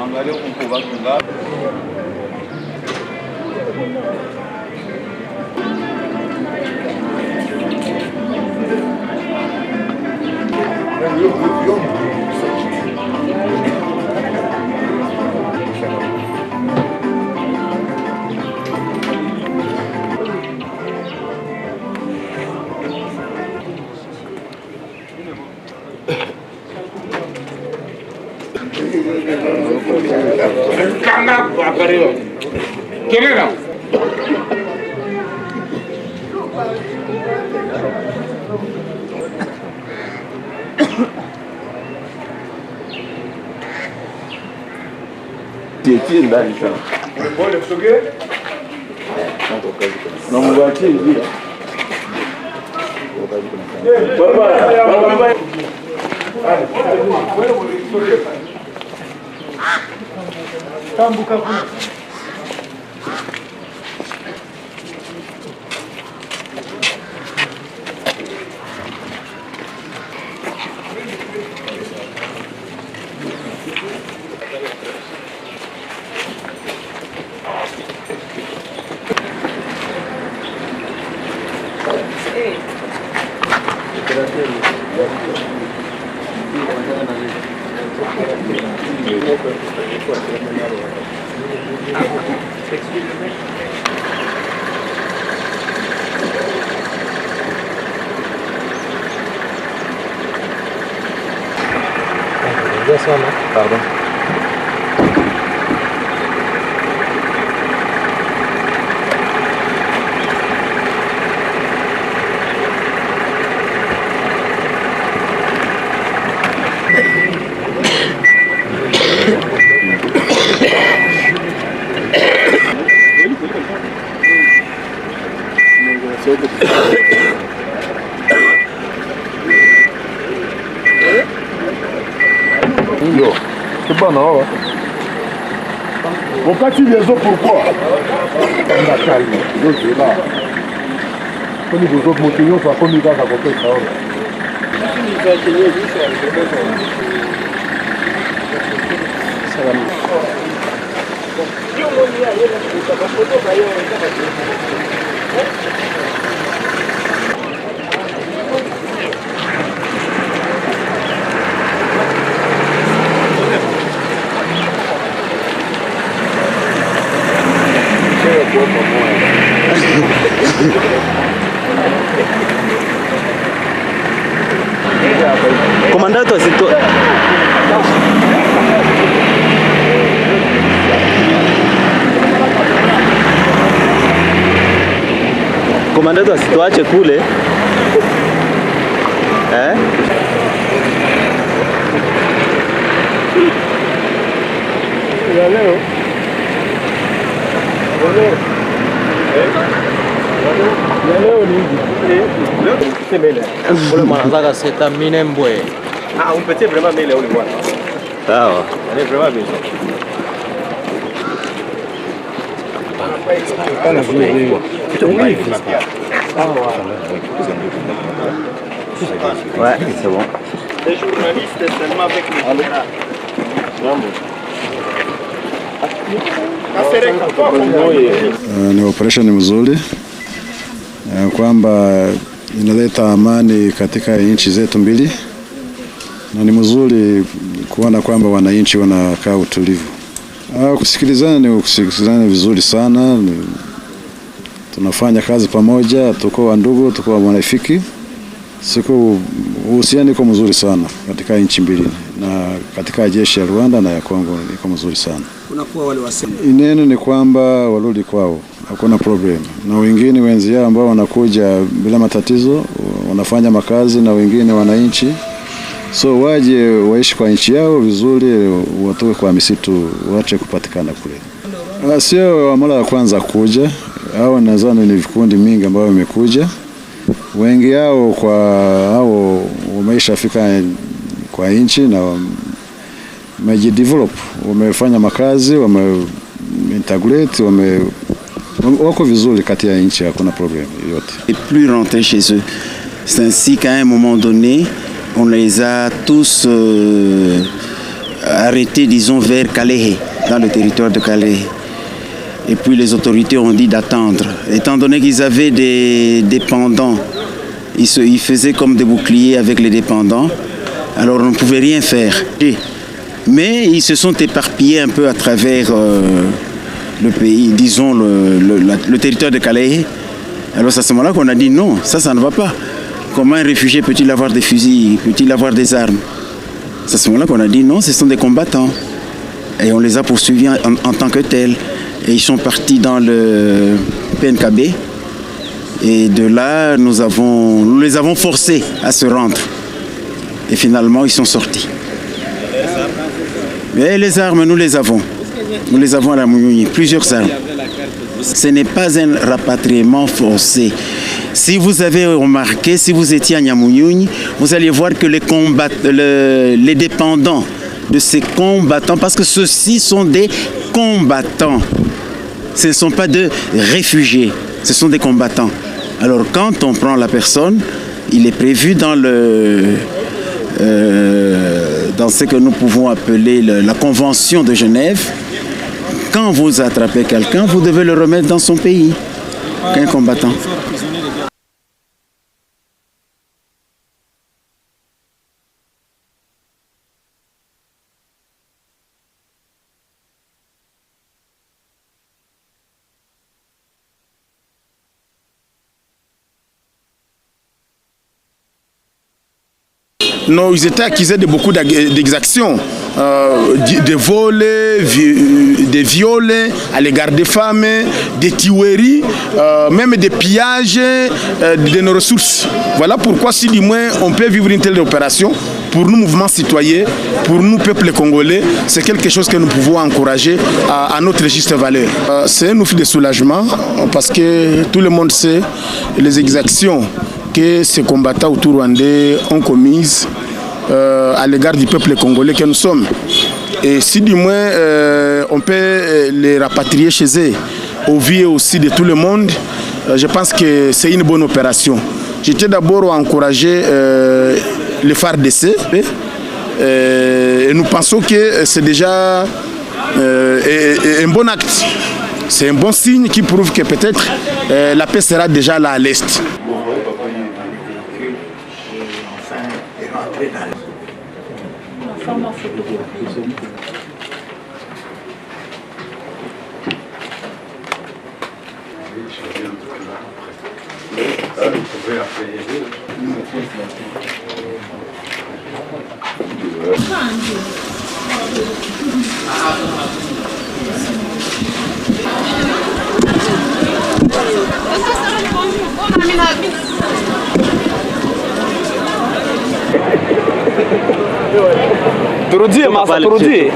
Angalia huko watu ngapi? Tietie ndani sana. Pole kusogea. Na mwatie hivi. Baba. Tambuka kuna. Pardon. Yo, c'est bon, non? Wakati les autres, pourquoi? On a calme, donc c'est là. Quand les autres montillons, ça comme ils vont à côté de ça. Comandante asito. Comandante asituache kule. Ya leo. Leo ni hivi. C'est mele. Ule mwanataka seta mine mbwe. Ah, on peut vraiment mele ule bwana. Sawa. Elle est vraiment bien. Kana vile. Ouais, c'est bon. Les journalistes seulement avec les caméras. Ni operation mzuri kwamba inaleta amani katika nchi zetu mbili, na ni mzuri kuona kwamba wananchi wanakaa utulivu. Kusikilizana ni kusikilizana vizuri sana, tunafanya kazi pamoja, tuko wa ndugu, tuko wa marafiki. Siku uhusiano iko mzuri sana katika nchi mbili, na katika jeshi ya Rwanda na ya Kongo iko mzuri sana. Kunakuwa wale wasema Neno ni kwamba warudi kwao, hakuna problem. Na wengine wenzi yao ambao wanakuja bila matatizo, wanafanya makazi na wengine wananchi. So waje waishi kwa nchi yao vizuri, watoke kwa misitu, waache kupatikana kule. Sio mara ya kwanza kuja, hao nadhani ni vikundi mingi ambao wamekuja. Wengi yao kwa hao wameshafika kwa nchi na wamejidevelop, wamefanya makazi, wameintegrate, wako vizuri kati ya nchi, hakuna problem yote. Et plus rentrer chez eux. C'est ainsi qu'à un moment donné, on les a tous arrêtés, disons, vers Calais, dans le territoire de Calais. Et puis les autorités ont dit d'attendre. Étant donné qu'ils avaient des dépendants, ils faisaient comme des boucliers avec les dépendants, alors on ne pouvait rien faire. Mais ils se sont éparpillés un peu à travers le pays, disons le territoire de Calais. Alors c'est à ce moment-là qu'on a dit non, ça ne va pas. Comment un réfugié peut-il avoir des fusils, peut-il avoir des armes? C'est à ce moment-là qu'on a dit non, ce sont des combattants. Et on les a poursuivis en tant que tels. Et ils sont partis dans le PNKB. Et de là, nous les avons forcés à se rendre. Et finalement, ils sont sortis. Mais les armes, nous les avons. Nous les avons à la Mouniouni, plusieurs armes. Ce n'est pas un rapatriement forcé. Si vous avez remarqué, si vous étiez à Nyamouniouni, vous allez voir que les dépendants de ces combattants, parce que ceux-ci sont des combattants. Ce ne sont pas de réfugiés, ce sont des combattants. Alors quand on prend la personne, il est prévu dans ce que nous pouvons appeler la Convention de Genève. Quand vous attrapez quelqu'un, vous devez le remettre dans son pays, qu'un combattant. Non, ils étaient accusés de beaucoup d'exactions, des vols, des viols à l'égard des femmes, des tueries, même des pillages de nos ressources. Voilà pourquoi, si du moins on peut vivre une telle opération, pour nous, mouvements citoyens, pour nous, peuple congolais, c'est quelque chose que nous pouvons encourager à notre juste valeur. C'est un outil de soulagement parce que tout le monde sait les exactions que ces combattants autour rwandais ont commises à l'égard du peuple congolais que nous sommes. Et si du moins on peut les rapatrier chez eux, au vu aussi de tout le monde, je pense que c'est une bonne opération. J'étais d'abord encouragé les FARDC et nous pensons que c'est déjà un bon acte. C'est un bon signe qui prouve que peut-être la paix sera déjà là à l'Est. Turudie masa, turudie.